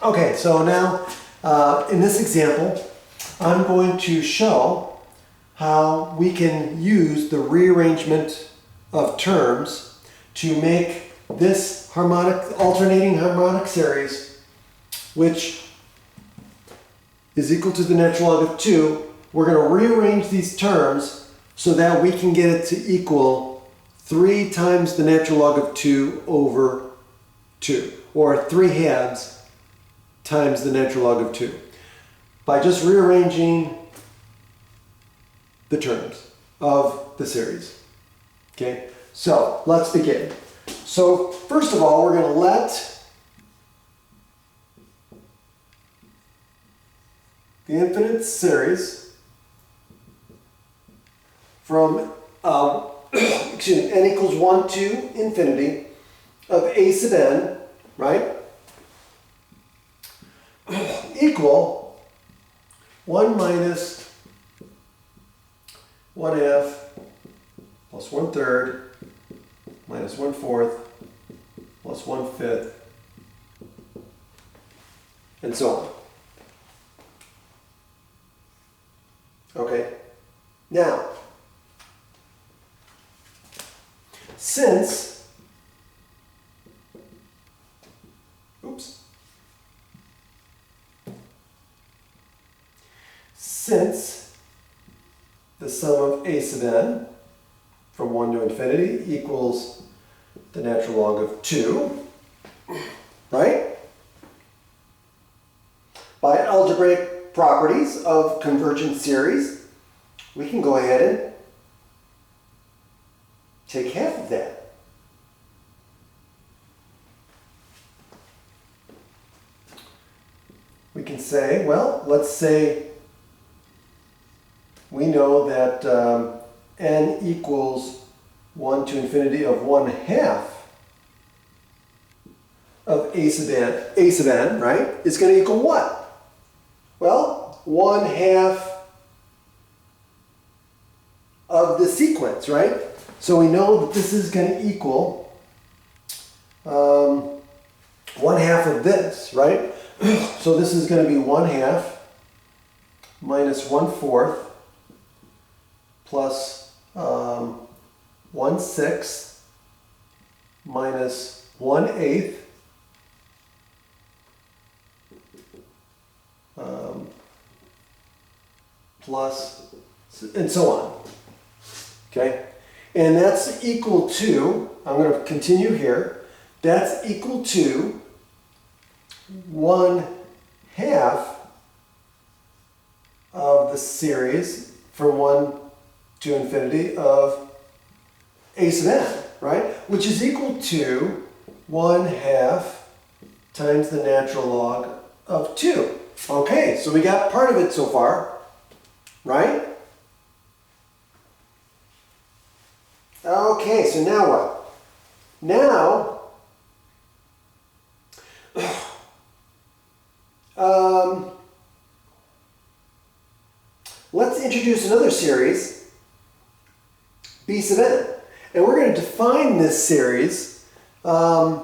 Okay, so now in this example, I'm going to show how we can use the rearrangement of terms to make this alternating harmonic series, which is equal to the natural log of 2. We're going to rearrange these terms so that we can get it to equal 3 times the natural log of 2 over 2, or 3/2 times the natural log of 2, by just rearranging the terms of the series. Okay, so let's begin. So first of all, we're going to let the infinite series from n equals 1 to infinity of a sub n, right, equal 1 minus 1/2 plus 1/3 minus 1/4 plus 1/5, and so on. Okay, now, since the sum of a sub n from 1 to infinity equals the natural log of 2, right? By algebraic properties of convergent series, we can go ahead and take half of that. We can say, well, let's say we know that n equals 1 to infinity of 1/2 of a sub n, right, is going to equal what? Well, 1/2 of the sequence, right? So we know that this is going to equal 1/2 of this, right? So this is going to be 1/2 minus 1/4 plus 1/6 minus 1/8 plus, and so on. Okay, and that's equal to, I'm going to continue here, that's equal to 1/2 of the series from 1 to infinity of a sub n, right? Which is equal to 1/2 times the natural log of 2. Okay, so we got part of it so far, right? Okay, so now what? Now, let's introduce another series, b sub n. And we're going to define this series a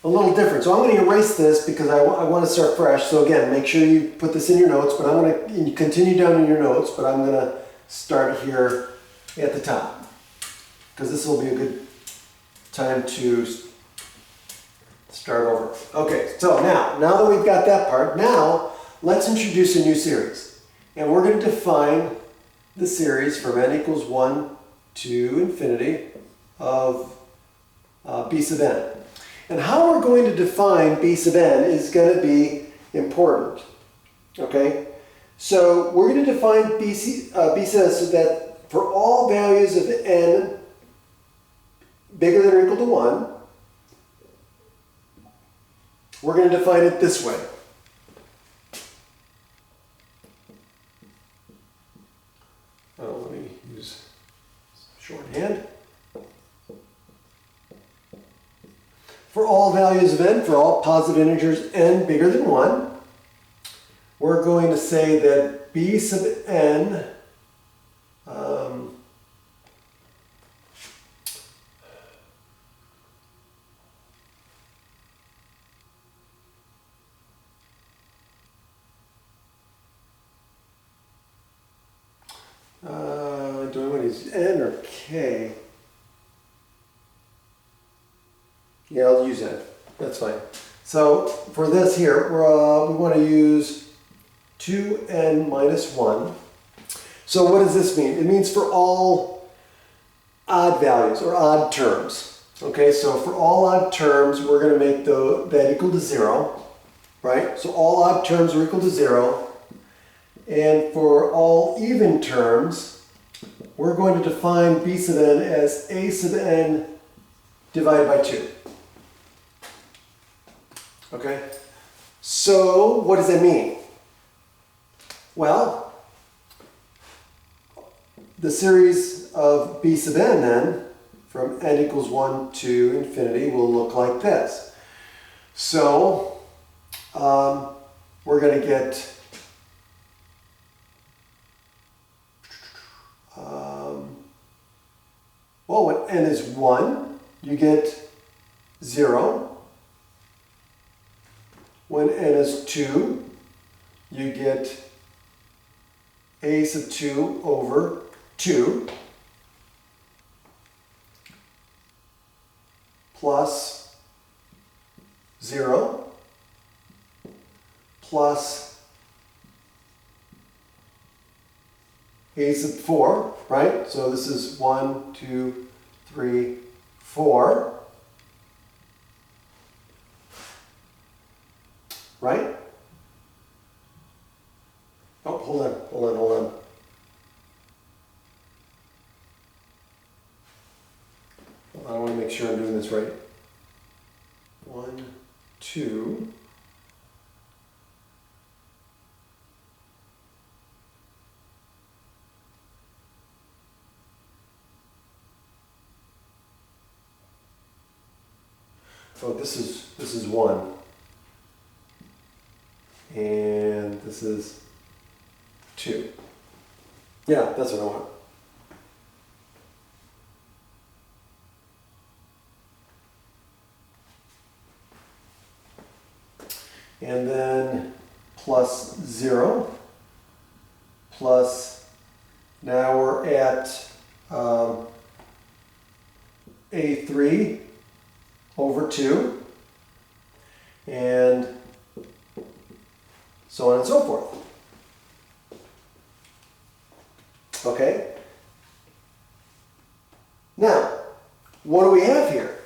little different. So I'm going to erase this because I want to start fresh. So again, make sure you put this in your notes, but I'm going to continue down in your notes, but I'm going to start here at the top, because this will be a good time to start over. Okay, so now that we've got that part, now let's introduce a new series. And we're going to define the series from n equals 1 to infinity of b sub n. And how we're going to define b sub n is going to be important. Okay, so we're going to define b sub n so that for all values of n bigger than or equal to 1, we're going to define it this way. Let me use shorthand. For all values of n, for all positive integers n bigger than 1, we're going to say that b sub n do I want to use N or K? Yeah, I'll use N. That's fine. So for this here, we want to use 2n minus 1. So what does this mean? It means for all odd values or odd terms. Okay, so for all odd terms, we're going to make that equal to 0, right? So all odd terms are equal to 0. And for all even terms, we're going to define b sub n as a sub n divided by 2. Okay? So what does that mean? Well, the series of b sub n then, from n equals 1 to infinity, will look like this. So we're going to get well, when n is 1, you get 0. When n is 2, you get a sub 2 over 2 plus 0 plus a sub 4, right? So this is 1, 2, 3, 4. Right? Oh, hold on. I want to make sure I'm doing this right. 1, 2. Oh, this is 1. And this is 2. Yeah, that's what I want. And then plus 0 plus, now we're at A3 over 2, and so on and so forth. Okay? Now, what do we have here?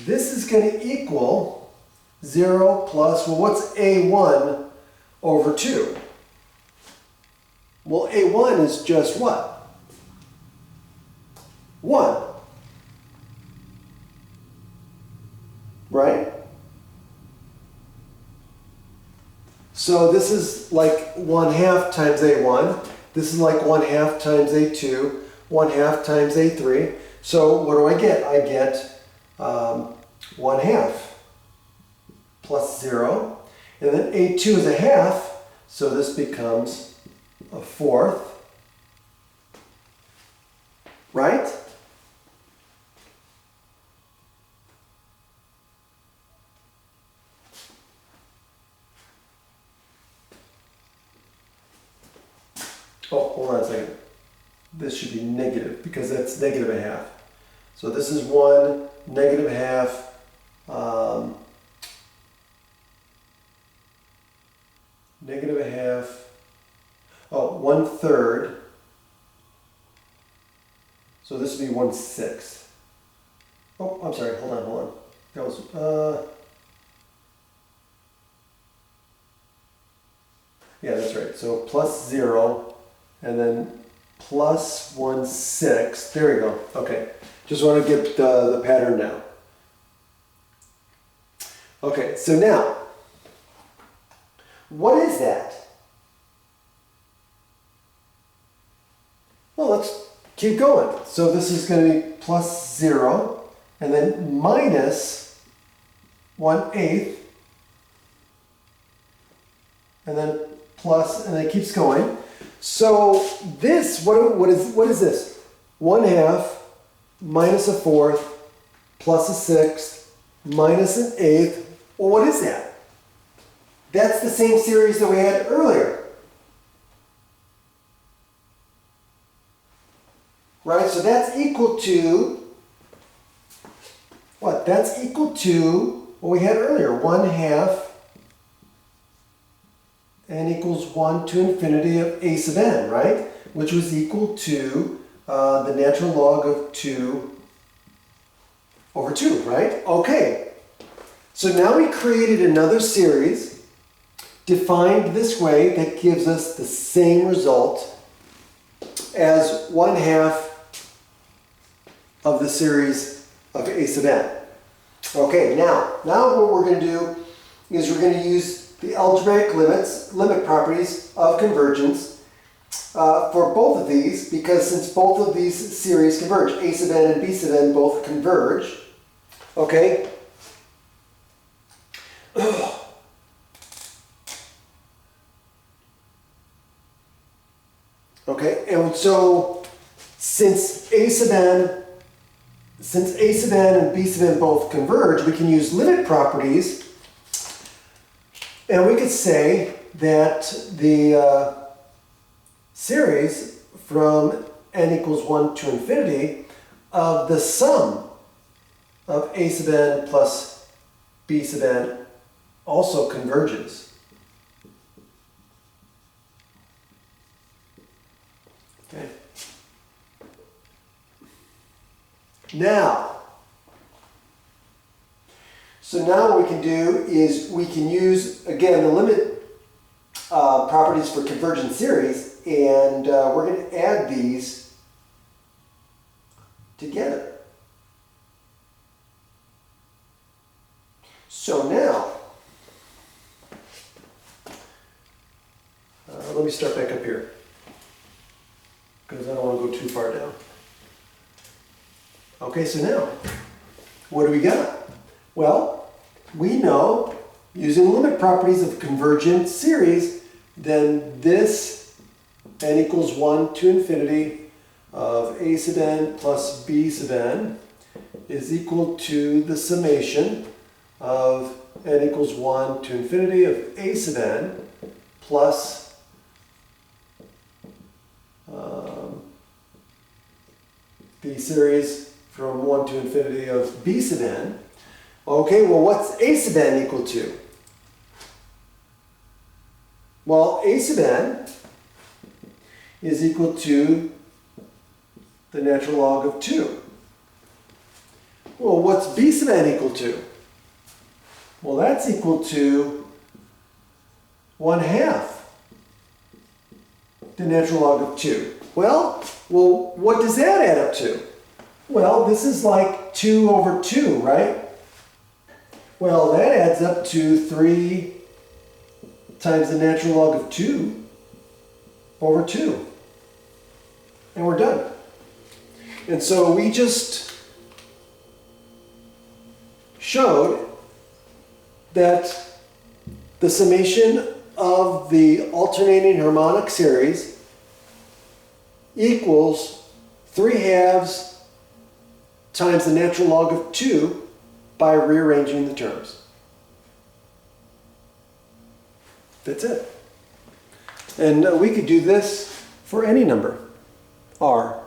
This is going to equal 0 plus, well, what's A1 over 2? Well, A1 is just what? 1. Right? So this is like 1/2 times A1. This is like 1/2 times A2, 1/2 times A3. So what do I get? I get 1/2 plus 0. And then A2 is 1/2, so this becomes 1/4. Right? Oh, hold on a second. This should be negative because that's negative 1/2. So this is 1, negative 1/2. Negative 1/2. Oh, 1/3. So this would be 1/6. Oh, I'm sorry. Hold on. That was yeah, that's right. So plus 0. And then plus 1/6. There we go. Okay. Just want to get the pattern now. Okay, so now, what is that? Well, let's keep going. So this is going to be plus 0, and then minus 1/8, and then plus, and it keeps going. So this, what is this? 1/2 minus 1/4 plus 1/6 minus 1/8. Well, what is that? That's the same series that we had earlier. right? So that's equal to, what? That's equal to what we had earlier, 1/2 n equals 1 to infinity of a sub n, right? Which was equal to the natural log of 2 over 2, right? Okay. So now we created another series defined this way that gives us the same result as 1/2 of the series of a sub n. Okay, now what we're going to do is we're going to use the algebraic limit properties of convergence for both of these, because since both of these series converge, a sub n and b sub n both converge, okay? Okay, and so since a sub n and b sub n both converge, we can use limit properties, and we could say that the series from n equals 1 to infinity of the sum of a sub n plus b sub n also converges. Okay. Now, what we can do is we can use, again, the limit properties for convergent series, and we're going to add these together. So now, let me start back up here, because I don't want to go too far down. Okay, so now, what do we got? Well, we know, using limit properties of convergent series, then this n equals 1 to infinity of a sub n plus b sub n is equal to the summation of n equals 1 to infinity of a sub n plus the series from 1 to infinity of b sub n. Okay, well, what's a sub n equal to? Well, a sub n is equal to the natural log of 2. Well, what's b sub n equal to? Well, that's equal to 1/2 the natural log of 2. Well, what does that add up to? Well, this is like 2 over 2, right? Well, that adds up to 3 times the natural log of 2 over 2. And we're done. And so we just showed that the summation of the alternating harmonic series equals 3/2 times the natural log of 2 by rearranging the terms. That's it. And we could do this for any number, r.